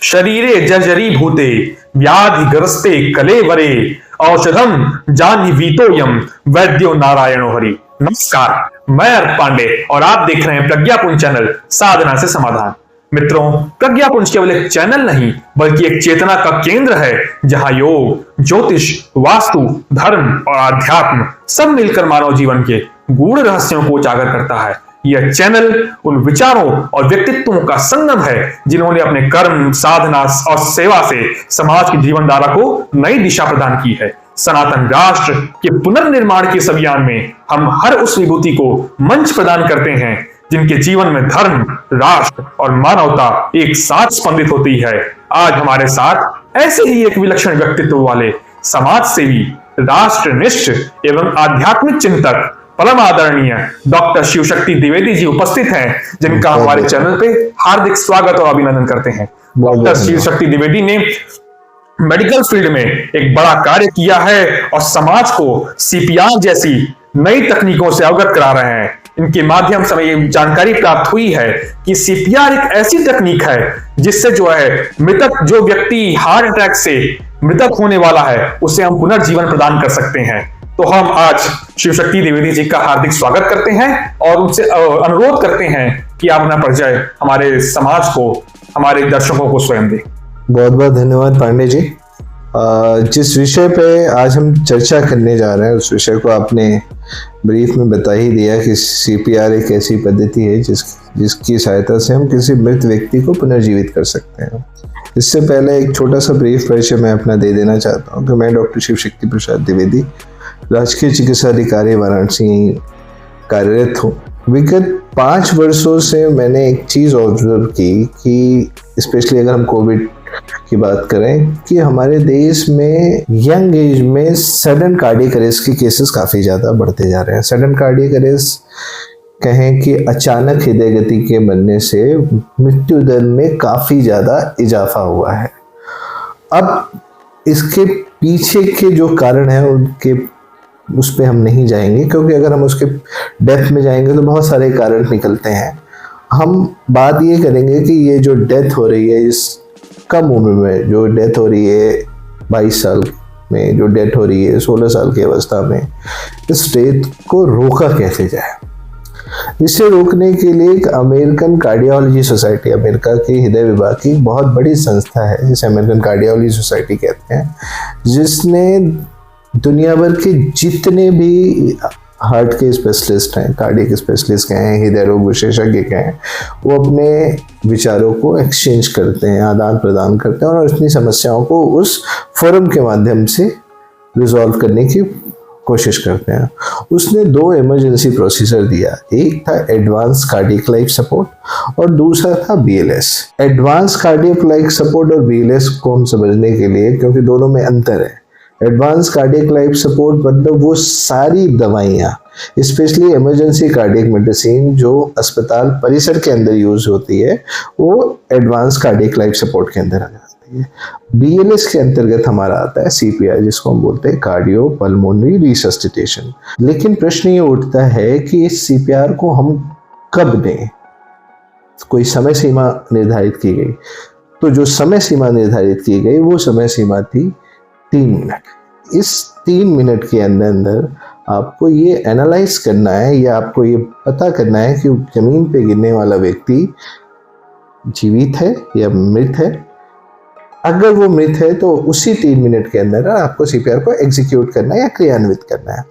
शरीरे जर्जरी भूते व्याधिग्रस्ते कलेवरे औषधम जाह्नवीतोऽयं वैद्यो नारायणो हरि। नमस्कार, मैं अर्क पांडे और आप देख रहे हैं प्रज्ञापुंज चैनल साधना से समाधान। मित्रों, प्रज्ञापुंज केवल एक चैनल नहीं बल्कि एक चेतना का केंद्र है जहां योग, ज्योतिष, वास्तु, धर्म और आध्यात्म सब मिलकर मानव जीवन के गूढ़ रहस्यों को उजागर करता है। यह चैनल उन विचारों और व्यक्तित्वों का संगम है जिन्होंने अपने कर्म, साधना और सेवा से समाज की जीवन धारा को नई दिशा प्रदान की है। सनातन राष्ट्र के पुनर्निर्माण के इस अभियान में हम हर उस विभूति को मंच प्रदान करते हैं जिनके जीवन में धर्म, राष्ट्र और मानवता एक साथ स्पंदित होती है। आज हमारे साथ ऐसे ही एक विलक्षण व्यक्तित्व वाले समाज सेवी, राष्ट्रनिष्ठ एवं आध्यात्मिक चिंतक परम आदरणीय डॉक्टर शिवशक्ति द्विवेदी जी उपस्थित हैं, जिनका हमारे चैनल पे हार्दिक स्वागत और अभिनंदन करते हैं। डॉक्टर शिवशक्ति द्विवेदी ने मेडिकल फील्ड में एक बड़ा कार्य किया है और समाज को सीपीआर जैसी नई तकनीकों से अवगत करा रहे हैं। इनके माध्यम से हमें ये जानकारी प्राप्त हुई है कि सीपीआर एक ऐसी तकनीक है जिससे मृतक जो व्यक्ति हार्ट अटैक से मृतक होने वाला है उसे हम पुनर्जीवन प्रदान कर सकते हैं। तो हम आज शिवशक्ति द्विवेदी जी का हार्दिक स्वागत करते हैं और उनसे अनुरोध करते हैं कि आप अपना परिचय हमारे समाज को, हमारे दर्शकों को स्वयं दें। बहुत बहुत धन्यवाद पांडे जी। जिस विषय पे आज हम चर्चा करने जा रहे हैं उस विषय को आपने ब्रीफ में बता ही दिया कि सीपीआर एक ऐसी पद्धति है जिसकी सहायता से हम किसी मृत व्यक्ति को पुनर्जीवित कर सकते हैं। इससे पहले एक छोटा सा ब्रीफ परिचय मैं अपना दे देना चाहता हूँ कि मैं डॉक्टर शिवशक्ति प्रसाद द्विवेदी, राजकीय चिकित्सा अधिकारी वाराणसी कार्यरत हूँ। विगत 5 वर्षों से मैंने एक चीज़ ऑब्जर्व की कि स्पेशली अगर हम कोविड की बात करें कि हमारे देश में यंग एज में सडन कार्डियक अरेस्ट के केसेस काफ़ी ज़्यादा बढ़ते जा रहे हैं। सडन कार्डियक अरेस्ट कहें कि अचानक हृदय गति के बनने से मृत्यु दर में काफ़ी ज़्यादा इजाफा हुआ है। अब इसके पीछे के जो कारण हैं उनके उस पर हम नहीं जाएंगे, क्योंकि अगर हम उसके डेप्थ में जाएंगे तो बहुत सारे कारण निकलते हैं। हम बात ये करेंगे कि ये जो डेथ हो रही है, इस कम उम्र में जो डेथ हो रही है, 22 साल में जो डेथ हो रही है, 16 साल की अवस्था में, इस डेथ को रोका कैसे जाए। इसे रोकने के लिए एक अमेरिकन कार्डियोलॉजी सोसाइटी, अमेरिका के हृदय विभाग की बहुत बड़ी संस्था है जिसे अमेरिकन कार्डियोलॉजी सोसाइटी कहते हैं, जिसने दुनिया भर के जितने भी हार्ट के स्पेशलिस्ट हैं, कार्डियक स्पेशलिस्ट कहें, हृदय रोग विशेषज्ञ कहें, वो अपने विचारों को एक्सचेंज करते हैं, आदान प्रदान करते हैं और अपनी समस्याओं को उस फोरम के माध्यम से रिजॉल्व करने की कोशिश करते हैं। उसने 2 इमरजेंसी प्रोसीजर दिया, एक था एडवांस कार्डियक लाइफ सपोर्ट और दूसरा था BLS. Advance cardiac life support और बीएलएस को हम समझने के लिए, क्योंकि दोनों में अंतर है, एडवांस कार्डियक लाइफ सपोर्ट मतलब वो सारी दवाइयाँ, स्पेशली इमरजेंसी कार्डियक मेडिसिन जो अस्पताल परिसर के अंदर यूज होती है, वो एडवांस कार्डियक लाइफ सपोर्ट के अंदर आ जाती है। बीएलएस के अंतर्गत हमारा आता है सीपीआर, जिसको हम बोलते हैं कार्डियो पल्मोनरी रिसस्टिटेशन। लेकिन प्रश्न ये उठता है कि इस सीपीआर को हम कब दें। कोई समय सीमा निर्धारित की गई, तो जो समय सीमा निर्धारित की गई वो समय सीमा थी 3 मिनट। इस 3 मिनट के अंदर आपको ये एनालाइज करना है या आपको ये पता करना है कि जमीन पे गिरने वाला व्यक्ति जीवित है या मृत है। अगर वो मृत है तो उसी 3 मिनट के अंदर आपको सीपीआर को एग्जीक्यूट करना है या क्रियान्वित करना है,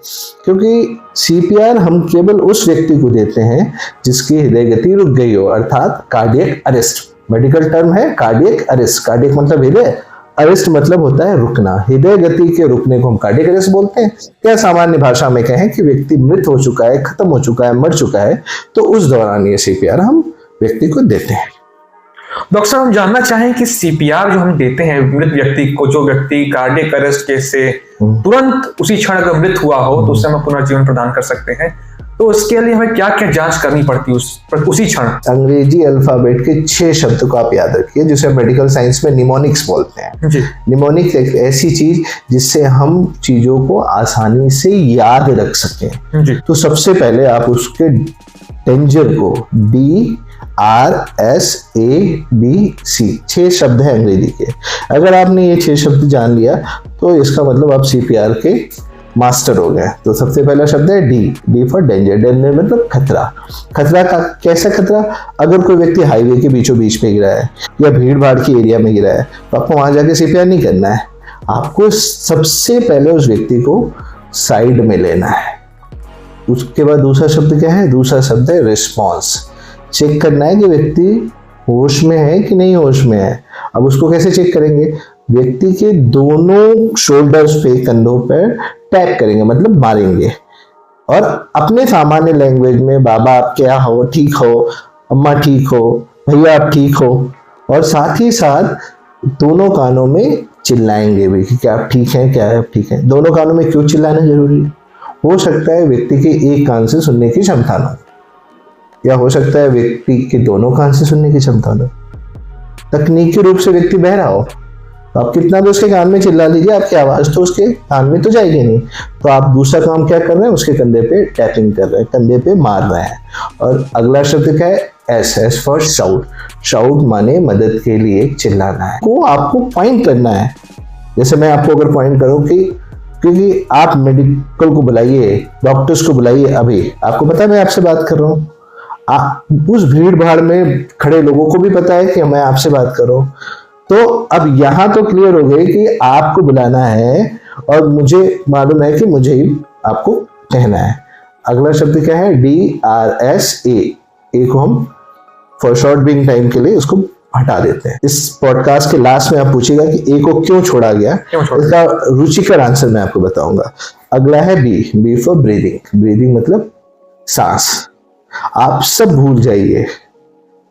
क्योंकि सीपीआर हम केवल उस व्यक्ति को देते हैं जिसकी हृदय गति रुक गई हो, अर्थात कार्डियक अरेस्ट। मेडिकल टर्म है कार्डियक अरेस्ट। कार्डियक मतलब हृदय, अरेस्ट मतलब होता है रुकना। हृदय गति के रुकने को हम कार्डियक अरेस्ट बोलते हैं। क्या सामान्य भाषा में कहें कि व्यक्ति मृत हो चुका है, खत्म हो चुका है, मर चुका है, तो उस दौरान ये सीपीआर हम व्यक्ति को देते हैं। डॉक्टर साहब, हम जानना चाहें कि सीपीआर जो हम देते हैं मृत व्यक्ति को, जो व्यक्ति कार्डियक अरेस्ट केस से तुरंत उसी क्षण अगर मृत हुआ हो तो उसे हम पुनर्जीवन प्रदान कर सकते हैं, तो उसके लिए हमें क्या क्या जांच करनी पड़ती है उसी क्षण? अंग्रेजी अल्फाबेट के 6 शब्द को आप याद रखिए, जिसे मेडिकल साइंस में निमोनिक्स बोलते हैं। निमोनिक्स एक ऐसी चीज जिससे हम चीजों को आसानी से याद रख सकें। तो सबसे पहले आप उसके डेंजर को RSABC 6 शब्द है अंग्रेजी के। अगर आपने ये 6 शब्द जान लिया तो इसका मतलब आप CPR के मास्टर हो गए। तो सबसे पहला शब्द है D फॉर डेंजर। डेंजर मतलब खतरा। खतरा का कैसा खतरा? अगर कोई व्यक्ति हाईवे के बीचों बीच पे गिरा है या भीड़ भाड़ की एरिया में गिरा है तो आपको वहां जाके CPR नहीं करना है। आपको सबसे पहले उस व्यक्ति को साइड में लेना है। उसके बाद दूसरा शब्द क्या है? दूसरा शब्द है रिस्पॉन्स। चेक करना है कि व्यक्ति होश में है कि नहीं होश में है। अब उसको कैसे चेक करेंगे? व्यक्ति के दोनों शोल्डर्स पे, कंधों पर टैप करेंगे, मतलब मारेंगे, और अपने सामान्य लैंग्वेज में बाबा आप क्या हो, ठीक हो, अम्मा ठीक हो, भैया आप ठीक हो, और साथ ही साथ दोनों कानों में चिल्लाएंगे भी कि क्या आप ठीक हैं, क्या आप ठीक हैं। दोनों कानों में क्यों चिल्लाना जरूरी है? हो सकता है व्यक्ति के एक कान से सुनने की क्षमता न हो, या हो सकता है व्यक्ति के दोनों कान से सुनने की क्षमता न हो। तकनीकी रूप से व्यक्ति बहरा हो तो आप कितना भी उसके कान में चिल्ला लीजिए, आपकी आवाज तो उसके कान में तो जाएगी नहीं। तो आप दूसरा काम क्या कर रहे हैं? उसके कंधे पे टैपिंग कर रहे हैं, कंधे पे मार रहे हैं। और अगला शब्द क्या है? S for shout. शाउट माने मदद के लिए चिल्लाना है, को आपको पॉइंट करना है। जैसे मैं आपको अगर पॉइंट करूं कि क्योंकि आप मेडिकल को बुलाइए, डॉक्टर्स को बुलाइए, अभी आपको पता है मैं आपसे बात कर रहा हूँ, उस भीड़ भाड़ में खड़े लोगों को भी पता है कि मैं आपसे बात कर रहा हूँ। तो अब यहां तो क्लियर हो गई कि आपको बुलाना है और मुझे मालूम है कि मुझे ही आपको कहना है। अगला शब्द क्या है? DRSA। ए को हम फॉर शॉर्ट बीइंग टाइम के लिए उसको हटा देते हैं। इस पॉडकास्ट के लास्ट में आप पूछिएगा कि ए को क्यों छोड़ा गया, इसका रुचिकर आंसर मैं आपको बताऊंगा। अगला है बी फॉर ब्रीदिंग। ब्रीदिंग मतलब सांस। आप सब भूल जाइए,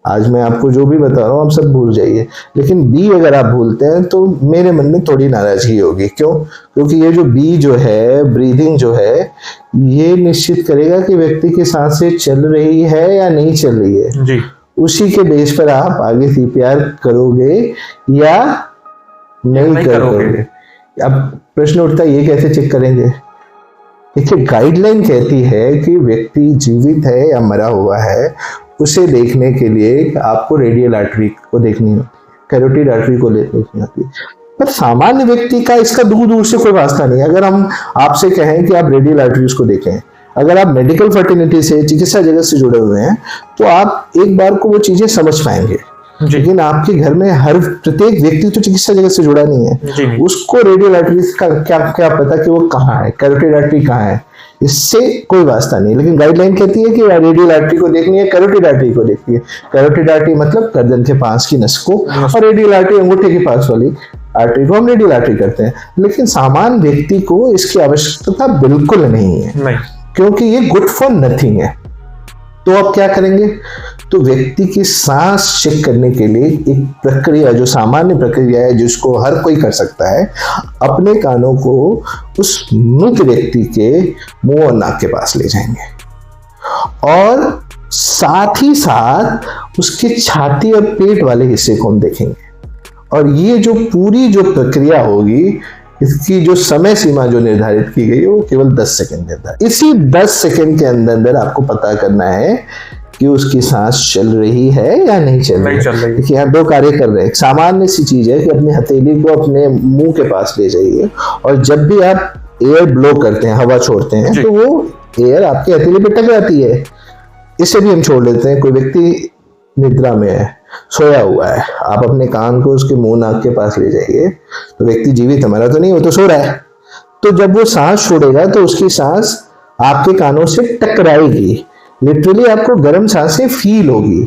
आज मैं आपको जो भी बता रहा हूँ आप सब भूल जाइए, लेकिन बी अगर आप भूलते हैं तो मेरे मन में थोड़ी नाराजगी होगी। क्यों? क्योंकि ये जो बी जो है, ब्रीदिंग जो है, ये निश्चित करेगा कि व्यक्ति की सांसें चल रही है या नहीं चल रही है जी। उसी के बेस पर आप आगे CPR करोगे या नहीं करोगे। अब प्रश्न उठता है ये कैसे चेक करेंगे? देखिए, गाइडलाइन कहती है कि व्यक्ति जीवित है या मरा हुआ है उसे देखने के लिए आपको रेडियल आर्टरी को देखनी होती है, कैरोटिड आर्टरी को देखनी होती है। पर सामान्य व्यक्ति का इसका दूर दूर से कोई वास्ता नहीं। अगर हम आपसे कहें कि आप रेडियल आर्टरीज को देखें, अगर आप मेडिकल फर्टिलिटी से, चिकित्सा जगत से जुड़े हुए हैं तो आप एक बार को वो चीजें समझ पाएंगे। लेकिन आपके घर में हर प्रत्येक व्यक्ति तो चिकित्सा जगत से जुड़ा नहीं है, उसको रेडियल आर्टरीज का क्या पता कि वो कहाँ है, कैरोटिड आर्टरी कहाँ है, इससे कोई वास्ता नहीं। लेकिन गाइडलाइन कहती है कि रेडियल आर्टरी को देखनी है, कैरोटिड आर्टरी को देखनी है। कैरोटिड आर्टरी मतलब गर्दन के पास की नस को, और रेडियल आर्टरी अंगूठे के पास वाली आर्टरी को हम रेडियल आर्टरी करते हैं। लेकिन सामान्य व्यक्ति को इसकी आवश्यकता बिल्कुल नहीं है, क्योंकि ये गुड फॉर नथिंग है। तो आप क्या करेंगे? तो व्यक्ति की सांस चेक करने के लिए एक प्रक्रिया, जो सामान्य प्रक्रिया है जिसको हर कोई कर सकता है, अपने कानों को उस मृत व्यक्ति के मुंह और नाक के पास ले जाएंगे और साथ ही साथ उसके छाती और पेट वाले हिस्से को हम देखेंगे। और ये जो पूरी जो प्रक्रिया होगी, इसकी जो समय सीमा जो निर्धारित की गई है वो केवल 10 सेकंड देता है। इसी 10 सेकंड के अंदर आपको पता करना है कि उसकी सांस चल रही है या नहीं चल रही है। देखिए, यहाँ 2 कार्य कर रहे हैं। सामान्य सी चीज है कि अपनी हथेली को अपने मुंह के पास ले जाइए, और जब भी आप एयर ब्लो करते हैं, हवा छोड़ते हैं, तो वो एयर आपकी हथेली पे टकराती है। इसे भी हम छोड़ लेते हैं। कोई व्यक्ति निद्रा में है, सोया हुआ है, आप अपने कान को उसके मुंह नाक के पास ले जाइए, तो व्यक्ति जीवित हमारा तो नहीं, वो तो सो रहा है। तो जब वो सांस छोड़ेगा तो उसकी सांस आपके कानों से टकराएगी, लिटरली आपको गर्म सांसें फील होगी।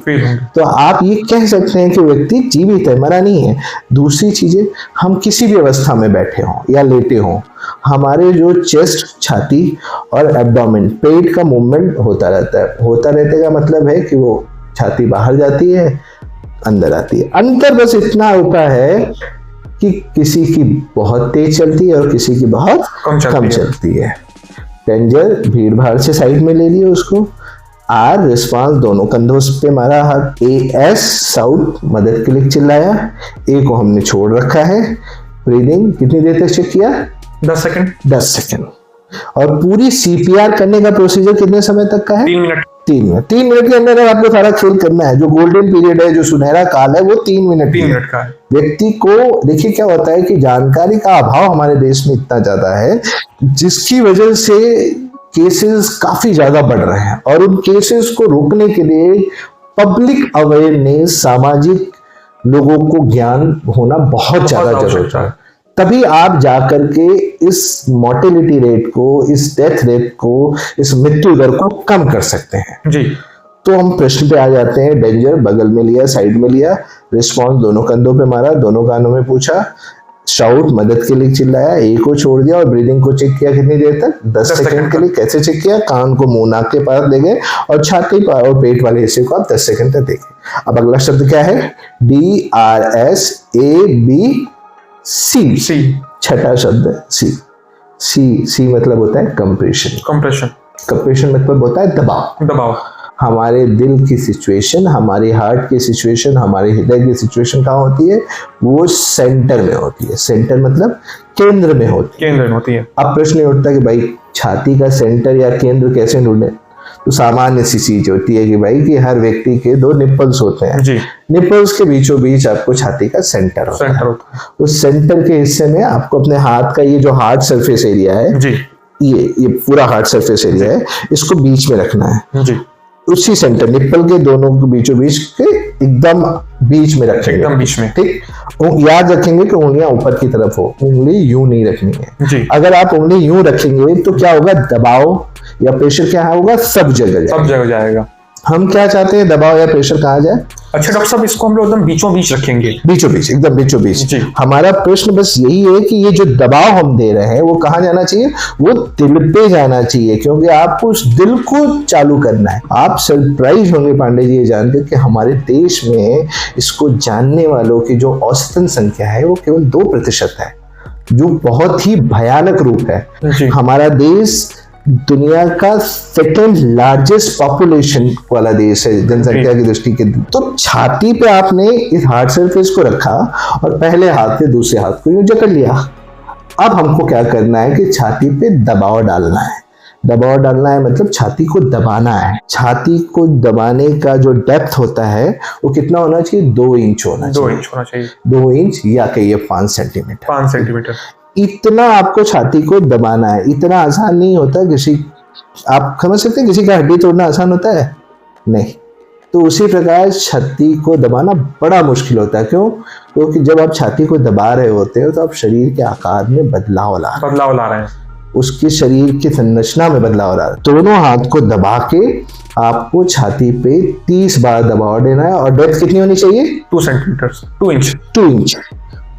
तो आप ये कह सकते हैं कि व्यक्ति जीवित है, मरा नहीं है। दूसरी चीजें, हम किसी भी अवस्था में बैठे हों या लेटे हों, हमारे जो चेस्ट, छाती और एब्डोमेन, पेट का मूवमेंट होता रहता है। होता रहने का मतलब है कि वो छाती बाहर जाती है, अंदर आती है। अंतर बस इतना होता है कि किसी की बहुत तेज चलती है और किसी की बहुत कम चलती है। डेंजर, भीड़ भाड़ से साइड में ले लिए उसको। आर, रिस्पॉन्स, दोनों कंधों पे मारा हाथ। एस, साउट, मदद के लिए चिल्लाया। ए को हमने छोड़ रखा है। ब्रीदिंग कितनी देर तक चेक किया? 10 सेकंड। और पूरी CPR करने का प्रोसीजर कितने समय तक का है? 3 मिनट। 3 मिनट के अंदर आपको सारा खेल करना है। जो गोल्डन पीरियड है, जो सुनहरा काल है, वो 3 मिनट 3 मिनट का है। व्यक्ति को देखिए क्या होता है कि जानकारी का अभाव हमारे देश में इतना ज्यादा है, जिसकी वजह से केसेस काफी ज्यादा बढ़ रहे हैं, और उन केसेस को रोकने के लिए पब्लिक अवेयरनेस, सामाजिक लोगों को ज्ञान होना बहुत ज्यादा जरूरी है। तभी आप जाकर के इस मोर्टेलिटी रेट को, इस डेथ रेट को, इस मृत्यु दर को कम कर सकते हैं जी। तो हम प्रश्न पे आ जाते हैं। डेंजर बगल में लिया, साइड में लिया, रिस्पॉन्स दोनों कंधों पे मारा, दोनों कानों में पूछा, शाउट मदद के लिए चिल्लाया, ए को छोड़ दिया और ब्रीदिंग को चेक किया कितनी देर तक, 10 सेकंड के लिए। कैसे चेक किया? कान को मुंह नाक के पास ले गए और छाती और पेट वाले हिस्से को आप 10 सेकंड तक देखें। अब अगला शब्द क्या है? DRSABC, छठा शब्द है सी। सी मतलब होता है कंप्रेशन। कंप्रेशन मतलब होता है दबाव। हमारे दिल की सिचुएशन, हमारी हार्ट की सिचुएशन, हमारे हृदय की सिचुएशन कहाँ होती है? वो सेंटर में होती है। सेंटर मतलब केंद्र में होती है। अब प्रश्न ये उठता है कि भाई छाती का सेंटर या केंद्र कैसे ढूंढे? तो सामान्य सी चीज होती है कि भाई कि हर व्यक्ति के 2 निप्पल्स होते हैं जी। निप्पल्स के बीचों बीच आपको छाती का सेंटर होता है। उस सेंटर के हिस्से में आपको अपने हाथ का ये जो हार्ड सरफेस एरिया है जी, ये पूरा हार्ड सरफेस एरिया है, इसको बीच में रखना है जी। उसी सेंटर, निप्पल के दोनों के बीचों बीच के एकदम बीच में रखेंगे, एकदम बीच में। ठीक, याद रखेंगे कि उंगलियां ऊपर की तरफ हो, उंगली यूं नहीं रखनी है जी। अगर आप उंगली यूं रखेंगे तो क्या होगा? दबाव या प्रेशर क्या होगा? सब जगह जाएगा। हम क्या चाहते हैं? दबाव या प्रेशर कहाँ जाए? अच्छा डॉक्टर साहब, इसको हम लोग एकदम बीचों बीच रखेंगे। एकदम बीचों बीच। हमारा प्रश्न बस यही है कि ये जो दबाव हम दे रहे हैं वो कहाँ जाना चाहिए? वो दिल पे जाना चाहिए, क्योंकि आपको उस दिल को चालू करना है। आप सरप्राइज होंगे पांडे जी ये जानकर कि हमारे देश में इसको जानने वालों की जो औसतन संख्या है वो केवल 2% है, जो बहुत ही भयानक रूप है। हमारा देश दुनिया का सेकंड लार्जेस्ट पॉपुलेशन वाला देश है जनसंख्या की दृष्टि के। तो छाती पे आपने इस हार्ड सरफेस को रखा और पहले हाथ से दूसरे हाथ को यूं जकड़ लिया। अब हमको क्या करना है कि छाती पे दबाव डालना है। दबाव डालना है मतलब छाती को दबाना है। छाती को दबाने का जो डेप्थ होता है वो कितना होना चाहिए? 2 इंच होना चाहिए। 2 इंच या कहिए 5 सेंटीमीटर। इतना आपको छाती को दबाना है। इतना आसान नहीं होता। आप समझ सकते हैं किसी का हड्डी तोड़ना आसान होता है? नहीं। तो उसी प्रकार छाती को दबाना बड़ा मुश्किल होता है। क्यों? क्योंकि जब आप छाती को दबा रहे होते हो तो आप शरीर के आकार में बदलाव ला रहे हैं, उसके शरीर की संरचना में बदलाव ला रहे हैं। दोनों हाथ को दबा के आपको छाती पे 30 बार दबाव देना है। और डेप्थ कितनी होनी चाहिए? 2 इंच,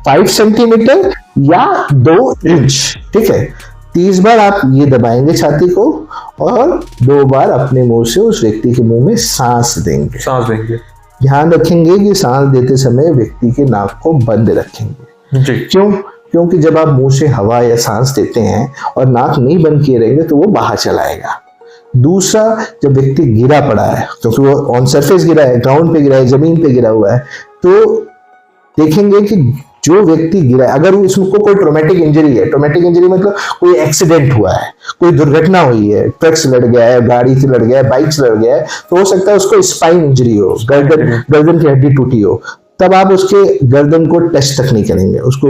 5 सेंटीमीटर या 2 इंच। ठीक है, 30 बार आप ये दबाएंगे छाती को और 2 बार अपने मुंह से उस व्यक्ति के मुंह में सांस देंगे। ध्यान रखेंगे कि सांस देते समय व्यक्ति के नाक को बंद रखेंगे जी। क्यों? क्योंकि जब आप मुंह से हवा या सांस देते हैं और नाक नहीं बंद किए रहेंगे तो वो बाहर चलाएगा। दूसरा, जब व्यक्ति गिरा पड़ा है, क्योंकि वो ऑन सरफेस गिरा है, ग्राउंड पे गिरा है, जमीन पे गिरा हुआ है, तो देखेंगे कि जो व्यक्ति गिरा है, अगर उसको कोई ट्रॉमेटिक इंजरी है, ट्रॉमेटिक इंजरी मतलब कोई एक्सीडेंट हुआ है, कोई दुर्घटना हुई है, ट्रक से लड़ गया है, गाड़ी से लड़ गया है, बाइक से लड़ गया है, तो हो सकता है उसको स्पाइन इंजरी हो, गर्दन की हड्डी टूटी हो। तब आप उसके गर्दन को टच तक नहीं करेंगे, उसको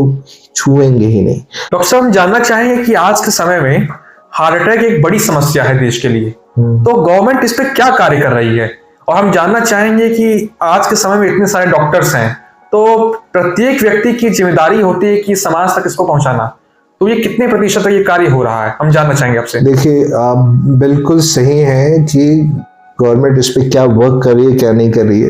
छुएंगे ही नहीं। डॉक्टर साहब, हम जानना चाहेंगे कि आज के समय में हार्ट अटैक एक बड़ी समस्या है देश के लिए, तो गवर्नमेंट इस पे क्या कार्य कर रही है? और हम जानना चाहेंगे कि आज के समय में इतने सारे डॉक्टर्स हैं, तो प्रत्येक व्यक्ति की जिम्मेदारी होती है कि समाज तक इसको पहुंचाना, तो ये कितने प्रतिशत ये कार्य हो रहा है, हम जानना चाहेंगे आपसे। देखिए, आप बिल्कुल सही है कि गवर्नमेंट इस पे क्या वर्क कर रही है, क्या नहीं कर रही है।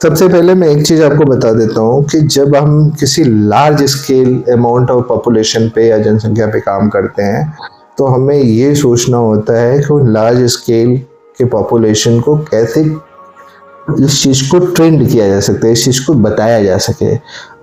सबसे पहले मैं एक चीज आपको बता देता हूँ कि जब हम किसी large scale amount of population पे या जनसंख्या पे काम करते हैं तो हमें ये सोचना होता है कि लार्ज स्केल के पॉपुलेशन को कैसे इस चीज को ट्रेंड किया जा सकता है, इस चीज को बताया जा सके।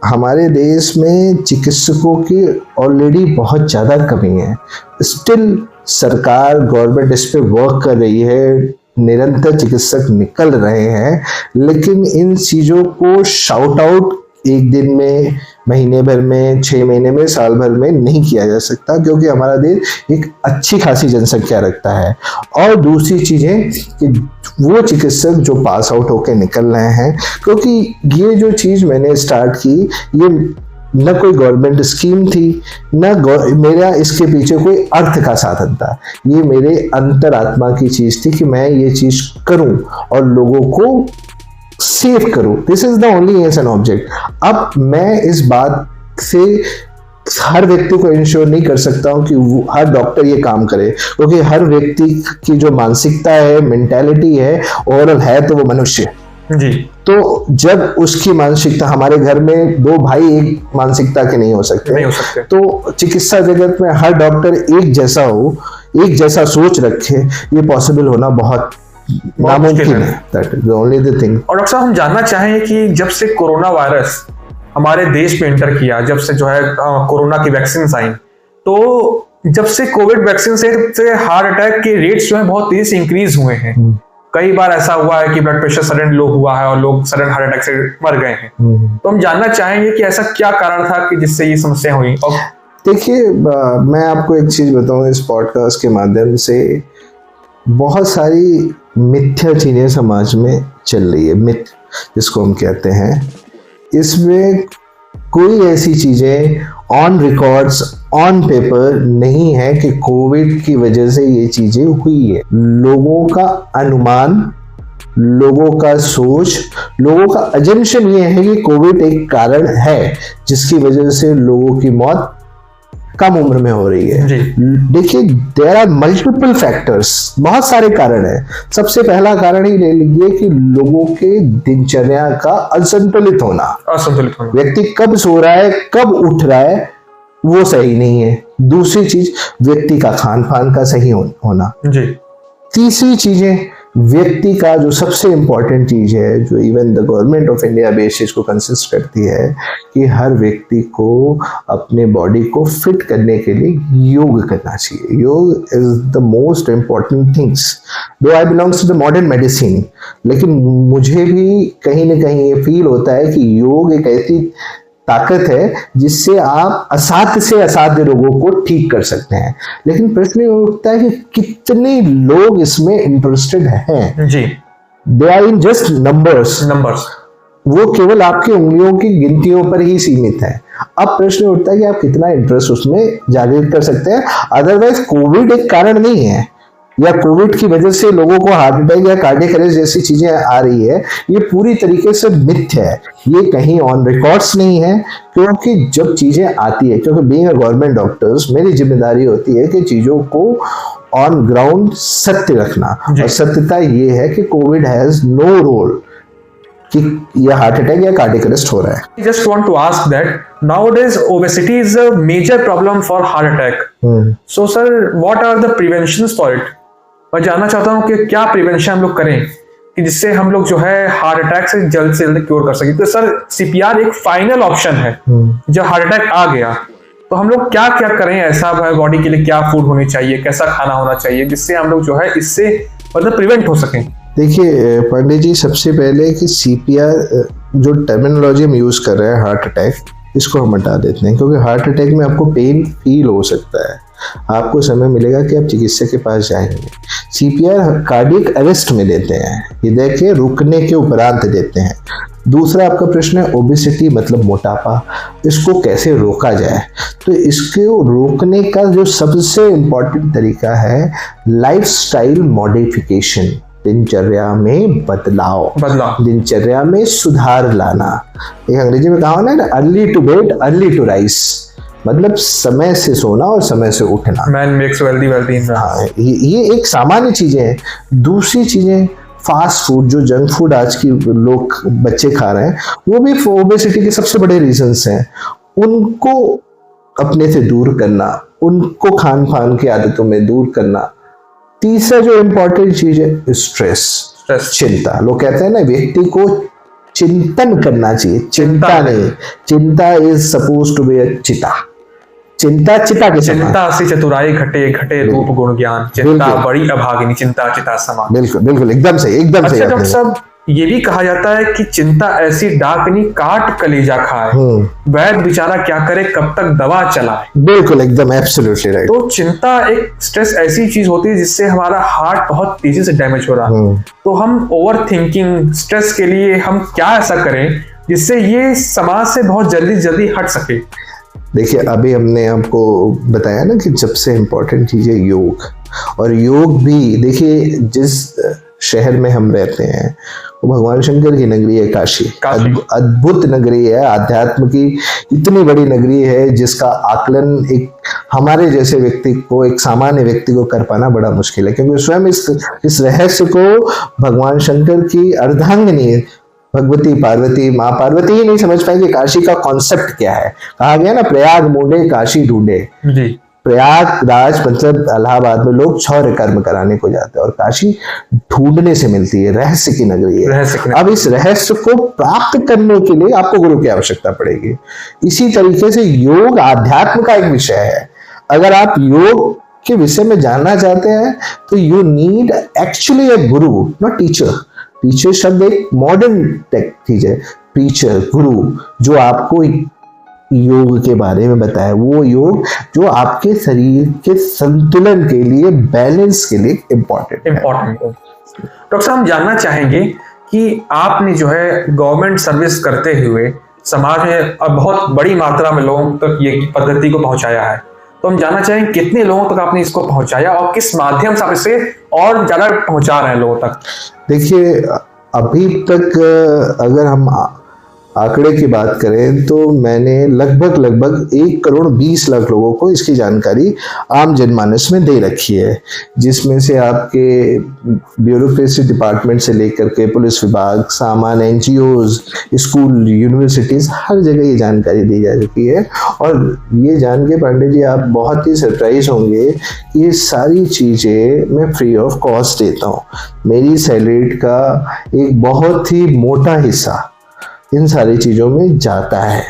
हमारे देश में चिकित्सकों की ऑलरेडी बहुत ज़्यादा कमी है। स्टिल सरकार, गवर्नमेंट इस पे वर्क कर रही है, निरंतर चिकित्सक निकल रहे हैं, लेकिन इन चीज़ों को शाउट आउट एक दिन में, महीने भर में, 6 महीने में, साल भर में नहीं किया जा सकता, क्योंकि हमारा देश एक अच्छी खासी जनसंख्या रखता है। और दूसरी चीज़ है कि वो चिकित्सक जो पास आउट होकर निकल रहे हैं, क्योंकि ये जो चीज मैंने स्टार्ट की, ये न कोई गवर्नमेंट स्कीम थी, न मेरा इसके पीछे कोई अर्थ का साधन था। ये मेरे अंतरात्मा की चीज थी कि मैं ये चीज करूं और लोगों को सेव करूं। This is the only as an object. अब मैं इस बात से हर व्यक्ति को इंश्योर नहीं कर सकता हूं कि हर डॉक्टर ये काम करे, क्योंकि हर व्यक्ति की जो मानसिकता है, मेंटालिटी है, ओवरऑल है तो वो मनुष्य जी। तो जब उसकी मानसिकता, हमारे घर में दो भाई एक मानसिकता के नहीं हो सकते, तो चिकित्सा जगत में हर डॉक्टर एक जैसा हो, एक जैसा सोच रखे, ये पॉसिबल होना बहुत नामुमकिन है। That is the only the thing. और डॉक्टर साहब, हम जानना चाहें कि जब से कोरोना वायरस हमारे देश में एंटर किया, जब से जो है कोरोना की वैक्सीन आई, तो जब से कोविड वैक्सीन से हार्ट अटैक के रेट्स जो है बहुत तेजी से इंक्रीज हुए हैं। कई बार ऐसा हुआ है कि ब्लड प्रेशर सडन लो हुआ है और लोग सडन हार्ट अटैक से मर गए हैं। तो हम जानना चाहेंगे कि ऐसा क्या कारण था कि जिससे ये समस्या हुई। और देखिए, मैं आपको एक चीज बताऊं, इस पॉडकास्ट के माध्यम से बहुत सारी मिथ्या चीजें समाज में चल रही है, मिथ जिसको हम कहते हैं। इसमें कोई ऐसी चीजें ऑन रिकॉर्ड्स, ऑन पेपर नहीं है कि कोविड की वजह से ये चीजें हुई है। लोगों का अनुमान, लोगों का सोच, लोगों का अजम्पशन ये है कि कोविड एक कारण है जिसकी वजह से लोगों की मौत कम उम्र में हो रही है। देखिए, देयर आर मल्टीपल फैक्टर्स, बहुत सारे कारण हैं। सबसे पहला कारण ही ले लीजिए कि लोगों के दिनचर्या का असंतुलित होना। व्यक्ति कब सो रहा है, कब उठ रहा है, वो सही नहीं है। दूसरी चीज, व्यक्ति का खान पान का सही होना जी। तीसरी चीजें, व्यक्ति का जो सबसे इंपॉर्टेंट चीज है, जो even the government of India base चीज को कंसिस्ट करती है, कि हर व्यक्ति को अपने बॉडी को फिट करने के लिए योग करना चाहिए। Yoga is the most important things. Though I belongs to the modern medicine, लेकिन मुझे भी कहीं ना कहीं ये फील होता है कि योग एक ऐसी ताकत है जिससे आप असाध्य से असाध्य रोगों को ठीक कर सकते हैं। लेकिन प्रश्न ये उठता है कि कितने लोग इसमें इंटरेस्टेड हैं जी। They are in just numbers. वो केवल आपकी उंगलियों की गिनतियों पर ही सीमित है। अब प्रश्न उठता है कि आप कितना इंटरेस्ट उसमें जागृत कर सकते हैं। अदरवाइज कोविड एक कारण नहीं है, या कोविड की वजह से लोगों को हार्ट अटैक या कार्डियक अरेस्ट जैसी चीजें आ रही है, ये पूरी तरीके से मिथ्य है। ये कहीं ऑन रिकॉर्ड्स नहीं है, क्योंकि जब चीजें आती है, क्योंकि बीइंग अ गवर्नमेंट डॉक्टर्स मेरी जिम्मेदारी होती है कि चीजों को ऑन ग्राउंड सत्य रखना। और सत्यता ये है कि कोविड हैज नो रोल कि यह हार्ट अटैक या कार्डियक अरेस्ट हो रहा है। Just want to ask that nowadays obesity is a major problem for heart attack. So sir, what are the preventions for it? मैं जानना चाहता हूँ कि क्या प्रिवेंशन हम लोग करें कि जिससे हम लोग जो है हार्ट अटैक से जल्द क्योर कर सके। तो सर, सीपीआर एक फाइनल ऑप्शन है। जब हार्ट अटैक आ गया तो हम लोग क्या क्या करें, ऐसा बॉडी के लिए क्या फूड होनी चाहिए, कैसा खाना होना चाहिए, जिससे हम लोग जो है इससे मतलब प्रिवेंट हो सकें। देखिए पांडे जी, सबसे पहले कि सीपीआर जो टर्मिनोलॉजी हम यूज कर रहे हैं, हार्ट अटैक, इसको हम हटा देते हैं, क्योंकि हार्ट अटैक में आपको पेन फील हो सकता है, आपको समय मिलेगा कि आप चिकित्सक के पास जाएंगे। सीपीआर कार्डियक अरेस्ट में देते हैं, हृदय के रुकने के उपरांत देते हैं। दूसरा आपका प्रश्न है ओबेसिटी मतलब मोटापा, इसको कैसे रोका जाए। तो इसको रोकने का जो सबसे इम्पोर्टेंट तरीका है लाइफस्टाइल मॉडिफिकेशन, दिनचर्या में बदलाव, दिनचर्या में सुधार लाना। एक अंग्रेजी में कहा ना, early to bed early to rise, मतलब समय से सोना और समय से उठना। Man makes wealthy wealthy. हाँ, ये एक सामान्य चीजें हैं। दूसरी चीजें, फास्ट फूड, जो जंक फूड आज की लोग बच्चे खा रहे हैं, वो भी ओबेसिटी के सबसे बड़े रीजंस हैं। उनको अपने से दूर करना, उनको खान पान की आदतों में दूर करना। तीसरा जो इम्पोर्टेंट चीज है स्ट्रेस, चिंता। लोग कहते हैं ना, व्यक्ति को चिंतन करना चाहिए, चिंता नहीं। चिंता is suppose to be a चिता। चिंता चिता के समान। चिंता से चतुराई घटे घटे रूप गुण ज्ञान, चिंता बड़ी अभागिनी चिंता चिता समान। बिल्कुल बिल्कुल, एकदम सही, एकदम सही। डॉक्टर साहब, ये भी कहा जाता है कि चिंता ऐसी डाकनी काट कलेजा खाए, वैद्य बेचारा क्या करे कब तक दवा चलाए। बिल्कुल, एकदम एब्सोल्युटली राइट। तो चिंता एक स्ट्रेस ऐसी चीज होती है जिससे हमारा हार्ट बहुत तेजी से डैमेज हो रहा है। तो हम ओवर थिंकिंग स्ट्रेस के लिए हम क्या ऐसा करें जिससे ये समाज से बहुत जल्दी जल्दी हट सके। देखिए, अभी हमने आपको बताया ना कि सबसे इम्पोर्टेंट चीज है योग। और योग भी देखिए, जिस शहर में हम रहते हैं वो भगवान शंकर की नगरी है काशी। अद्भुत नगरी है, अध्यात्म की इतनी बड़ी नगरी है जिसका आकलन एक हमारे जैसे व्यक्ति को, एक सामान्य व्यक्ति को कर पाना बड़ा मुश्किल है, क्योंकि स्वयं इस रहस्य को भगवान शंकर की अर्धांगिनी भगवती पार्वती, माँ पार्वती ही नहीं समझ पाएंगे काशी का कॉन्सेप्ट क्या है। कहा गया ना, प्रयाग मूढ़े काशी ढूंढे। प्रयागराज मतलब इलाहाबाद में लोग क्षौर कर्म कराने को जाते हैं और काशी ढूंढने से मिलती है, रहस्य की नगरी है। अब इस रहस्य को प्राप्त करने के लिए आपको गुरु की आवश्यकता पड़ेगी। इसी तरीके से योग आध्यात्म का एक विषय है। अगर आप योग के विषय में जानना चाहते हैं तो you need actually A Guru, not teacher. Teacher शब्द एक मॉडर्न चीज है। टीचर, गुरु, जो आपको योग के बारे में बताए, वो योग जो आपके शरीर के संतुलन के लिए, बैलेंस के लिए इम्पोर्टेंट है। डॉक्टर साहब, हम जानना चाहेंगे कि आपने जो है गवर्नमेंट सर्विस करते हुए समाज में बहुत बड़ी मात्रा में लोगों तक ये पद्धति को पहुंचाया है, तो हम जानना चाहेंगे कितने लोगों तक आपने इसको पहुंचाया और किस माध्यम से आप इसे और ज्यादा पहुंचा रहे हैं लोगों तक। देखिए, अभी तक अगर हम आंकड़े की बात करें तो मैंने लगभग 1,20,00,000 लोगों को इसकी जानकारी आम जनमानस में दे रखी है, जिसमें से आपके ब्यूरोक्रेसी डिपार्टमेंट से लेकर के पुलिस विभाग, सामान्य एनजीओज, स्कूल, यूनिवर्सिटीज, हर जगह ये जानकारी दी जा चुकी है। और ये जान के पांडे जी आप बहुत ही सरप्राइज होंगे कि ये सारी चीज़ें मैं फ्री ऑफ कॉस्ट देता हूँ। मेरी सैलरी का एक बहुत ही मोटा हिस्सा इन सारी चीज़ों में जाता है,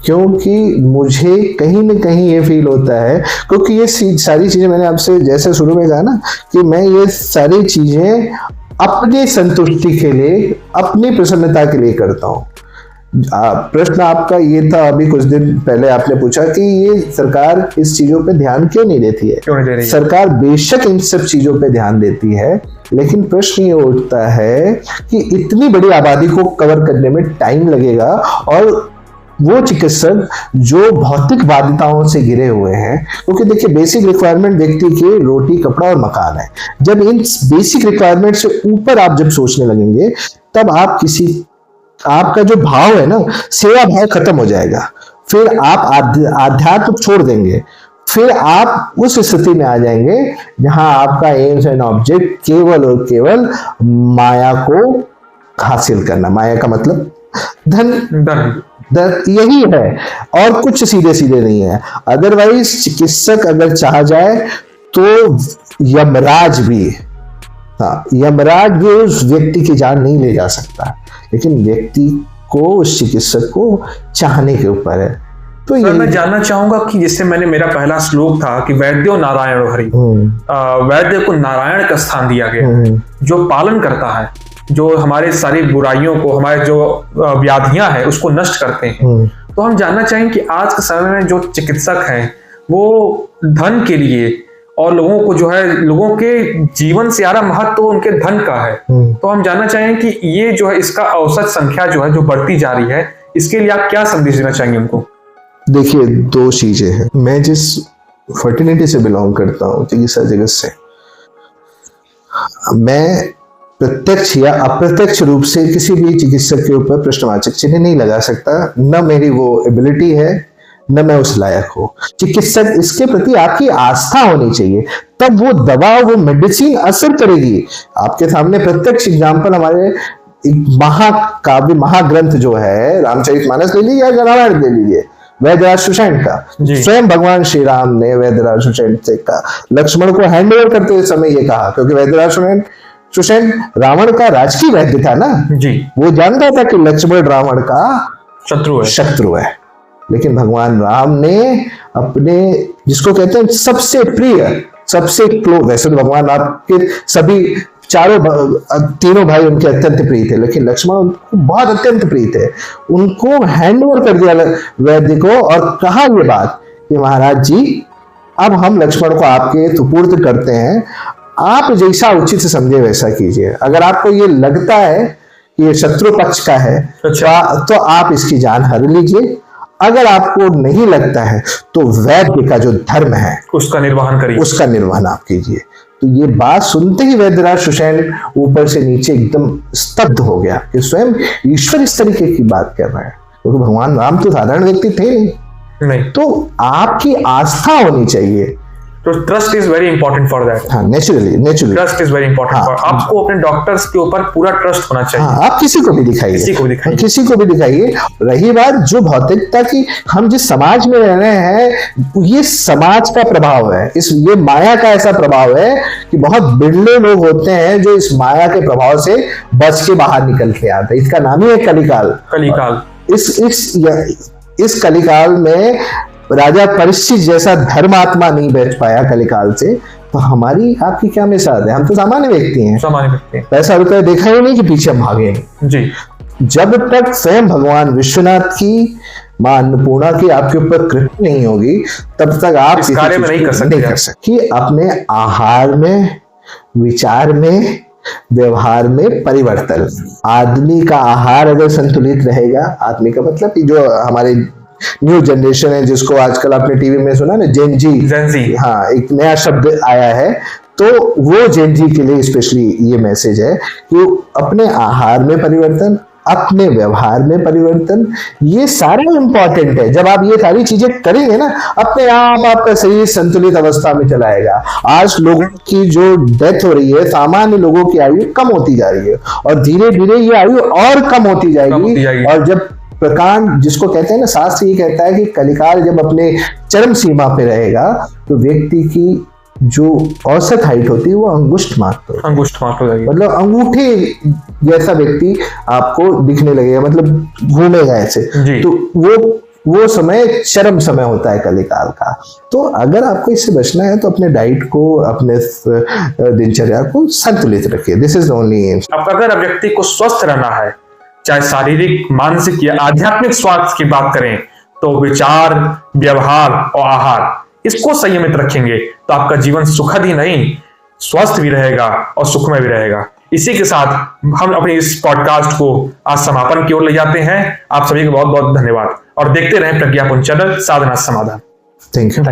क्योंकि मुझे कहीं न कहीं ये फील होता है, क्योंकि ये सारी चीज़ें मैंने आपसे जैसे शुरू में कहा ना कि मैं ये सारी चीज़ें अपनी संतुष्टि के लिए, अपनी प्रसन्नता के लिए करता हूँ। प्रश्न आपका ये था अभी कुछ दिन पहले आपने पूछा कि ये सरकार इस चीजों पे ध्यान क्यों नहीं देती है। क्यों नहीं दे रही है? सरकार बेशक इन सब चीजों पे ध्यान देती है, लेकिन प्रश्न ये उठता है कि इतनी बड़ी आबादी को कवर करने में टाइम लगेगा और वो चिकित्सक जो भौतिक बाध्यताओं से घिरे हुए हैं, क्योंकि देखिए बेसिक रिक्वायरमेंट व्यक्ति के रोटी, कपड़ा और मकान है। जब इन बेसिक रिक्वायरमेंट से ऊपर आप जब सोचने लगेंगे तब आपका जो भाव है ना, सेवा भाव खत्म हो जाएगा। फिर आप आध्यात्म छोड़ देंगे, फिर आप उस स्थिति में आ जाएंगे जहां आपका एम्स एंड ऑब्जेक्ट केवल और केवल माया को हासिल करना। माया का मतलब धन यही है और कुछ सीधे सीधे नहीं है। अदरवाइज चिकित्सक अगर चाह जाए तो यमराज भी उस व्यक्ति की जान नहीं ले जा सकता, लेकिन व्यक्ति को, उस चिकित्सक को चाहने के ऊपर है। तो ये मैं जानना चाहूंगा कि जिससे मेरा पहला श्लोक था कि वैद्यो नारायण हरि, वैद्य को नारायण का स्थान दिया गया, जो पालन करता है, जो हमारे सारी बुराइयों को, हमारे जो व्याधियां हैं उसको नष्ट करते हैं। तो हम जानना चाहेंगे कि आज के समय में जो चिकित्सक हैं वो धन के लिए और लोगों को जो है, लोगों के जीवन से ज्यादा महत्व तो उनके धन का है। तो हम जानना चाहेंगे कि ये जो है इसका औसत संख्या जो है जो बढ़ती जा रही है, इसके लिए आप क्या संदेश देना चाहेंगे उनको? देखिए, दो चीजें हैं। मैं जिस फर्टिलिटी से बिलोंग करता हूँ, चिकित्सा जगत से, मैं प्रत्यक्ष या अप्रत्यक्ष रूप से किसी भी चिकित्सक के ऊपर प्रश्नवाचक चिन्ह नहीं लगा सकता। न मेरी वो एबिलिटी है, न मैं उस लायक हूँ। चिकित्सक, इसके प्रति आपकी आस्था होनी चाहिए, तब वो दवा, वो मेडिसिन असर करेगी। आपके सामने प्रत्यक्ष एग्जाम्पल हमारे महाकाव्य, महाग्रंथ जो है, रामचरितमानस ले लीजिए या रामायण ले लीजिए, वैद्यराज सुषेण का। स्वयं भगवान श्री राम ने वैद्यराज सुषेण से कहा, लक्ष्मण को हैंड ओवर करते समय ये कहा, क्योंकि वैद्यराज सुषेण रावण का राजकीय वैद्य था ना जी। वो जानता था कि लक्ष्मण रावण का शत्रु है, लेकिन भगवान राम ने अपने, जिसको कहते हैं सबसे प्रिय, सबसे क्लोज, वैसे तो भगवान आपके सभी तीनों भाई उनके अत्यंत प्रिय थे, लेकिन लक्ष्मण उनको बहुत अत्यंत प्रिय थे। उनको हैंड ओवर कर दिया वैद्य को और कहा ये बात कि महाराज जी, अब हम लक्ष्मण को आपके सुपुर्द करते हैं, आप जैसा उचित समझे वैसा कीजिए। अगर आपको ये लगता है कि ये शत्रु पक्ष का है तो आप इसकी जान हर लीजिए, अगर आपको नहीं लगता है तो वैद्य का जो धर्म है उसका निर्वहन करिए, उसका निर्वहन आप कीजिए। तो ये बात सुनते ही वैद्यराज सुषेण ऊपर से नीचे एकदम स्तब्ध हो गया कि स्वयं ईश्वर इस तरीके की बात कर रहा है, क्योंकि भगवान राम तो साधारण व्यक्ति थे नहीं। तो आपकी आस्था होनी चाहिए। तो trust is very important for that. हाँ, naturally trust is very important for, आपको अपने डॉक्टर्स के ऊपर पूरा ट्रस्ट होना चाहिए। हाँ, आप किसी को भी दिखाइए, किसी को भी दिखाइए। रही बात जो भौतिकता की, हम जिस समाज में रह रहे हैं ये समाज का प्रभाव है, ये माया का ऐसा प्रभाव है कि बहुत बिरले लोग होते हैं जो इस माया के प्रभाव से बच के बाहर निकल के आते हैं। इसका नाम ही है कलिकाल। इस कलिकाल में राजा परीक्षित जैसा धर्मात्मा नहीं बच पाया कलिकाल से, तो हमारी आपकी क्या मिसाल है? हम तो सामान्य व्यक्ति हैं, पैसा रुपया देखा ही नहीं कि पीछे हम भागे नहीं जी। जब तक स्वयं भगवान विश्वनाथ की, मां अन्नपूर्णा की आपके ऊपर कृपा नहीं होगी, तब तक आप इस कार्य में नहीं कर सकते कि अपने आहार में, विचार में, व्यवहार में परिवर्तन। आदमी का आहार अगर संतुलित रहेगा, आदमी का मतलब कि जो हमारे न्यू जनरेशन है, जिसको आजकल आपने टीवी में सुना ना, जेनजी, हाँ, एक नया शब्द आया है, तो वो जेनजी के लिए स्पेशली ये मैसेज है कि अपने आहार में परिवर्तन, अपने व्यवहार में परिवर्तन, ये सारा इंपॉर्टेंट है। जब आप ये सारी चीजें करेंगे ना, अपने आप आपका शरीर संतुलित अवस्था में चला आएगा। आज लोगों की जो डेथ हो रही है, सामान्य लोगों की आयु कम होती जा रही है और धीरे धीरे ये आयु और कम होती जाएगी। और जब प्रकांड, जिसको कहते हैं ना, शास्त्र ये कहता है कि कलिकाल जब अपने चरम सीमा पे रहेगा तो व्यक्ति की जो औसत हाइट होती है वो अंगुष्ठ मात्र हो जाएगी, मतलब अंगूठे जैसा व्यक्ति आपको दिखने लगेगा, मतलब घूमेगा ऐसे। तो वो समय चरम समय होता है कलिकाल का। तो अगर आपको इससे बचना है तो अपने डाइट को, अपने दिनचर्या को संतुलित रखिए। This is only aim. अगर व्यक्ति को स्वस्थ रहना है, चाहे शारीरिक, मानसिक या आध्यात्मिक स्वास्थ्य की बात करें, तो विचार, व्यवहार और आहार, इसको संयमित रखेंगे तो आपका जीवन सुखद ही नहीं, स्वस्थ भी रहेगा और सुखमय भी रहेगा। इसी के साथ हम अपने इस पॉडकास्ट को आज समापन की ओर ले जाते हैं। आप सभी को बहुत बहुत धन्यवाद और देखते रहें प्रज्ञापुंज चैनल, साधना समाधान। Thank you.